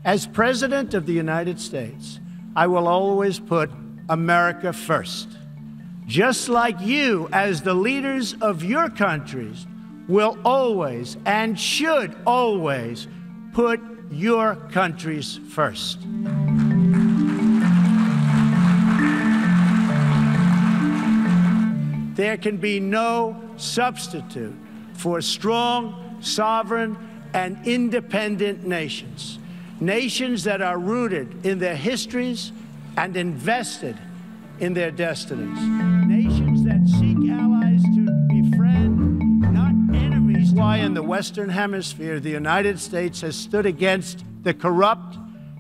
As President of the United States, I will always put America first. Just like you, as the leaders of your countries, will always and should always put your countries first. There can be no substitute for strong, sovereign, and independent nations. Nations that are rooted in their histories and invested in their destinies. Nations that seek allies to befriend, not enemies. Why in the Western Hemisphere the United States has stood against the corrupt,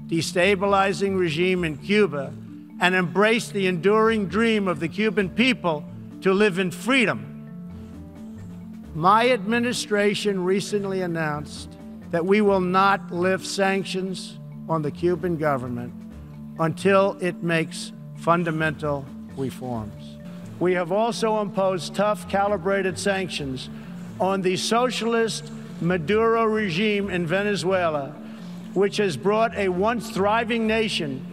destabilizing regime in Cuba and embraced the enduring dream of the Cuban people to live in freedom. My administration recently announced that we will not lift sanctions on the Cuban government until it makes fundamental reforms. We have also imposed tough, calibrated sanctions on the socialist Maduro regime in Venezuela, which has brought a once thriving nation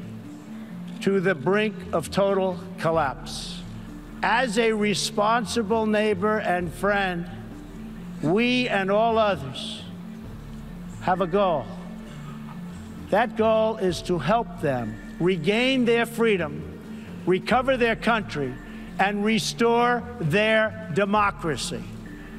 to the brink of total collapse. As a responsible neighbor and friend, we and all others have a goal. That goal is to help them regain their freedom, recover their country, and restore their democracy.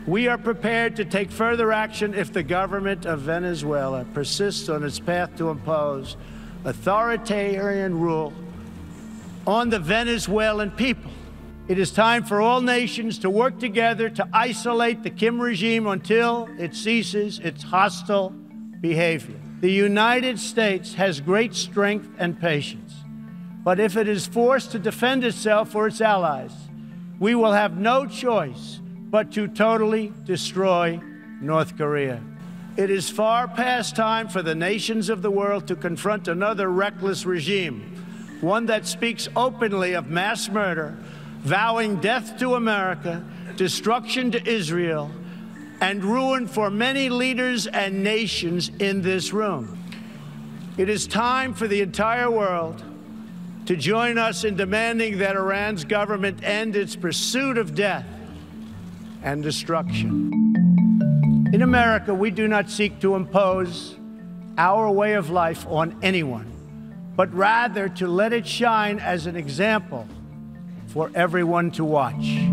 We are prepared to take further action if the government of Venezuela persists on its path to impose authoritarian rule on the Venezuelan people. It is time for all nations to work together to isolate the Kim regime until it ceases its hostile behavior. The United States has great strength and patience, but if it is forced to defend itself or its allies, we will have no choice but to totally destroy North Korea. It is far past time for the nations of the world to confront another reckless regime, one that speaks openly of mass murder, vowing death to America, destruction to Israel, and ruin for many leaders and nations in this room. It is time for the entire world to join us in demanding that Iran's government end its pursuit of death and destruction. In America, we do not seek to impose our way of life on anyone, but rather to let it shine as an example for everyone to watch.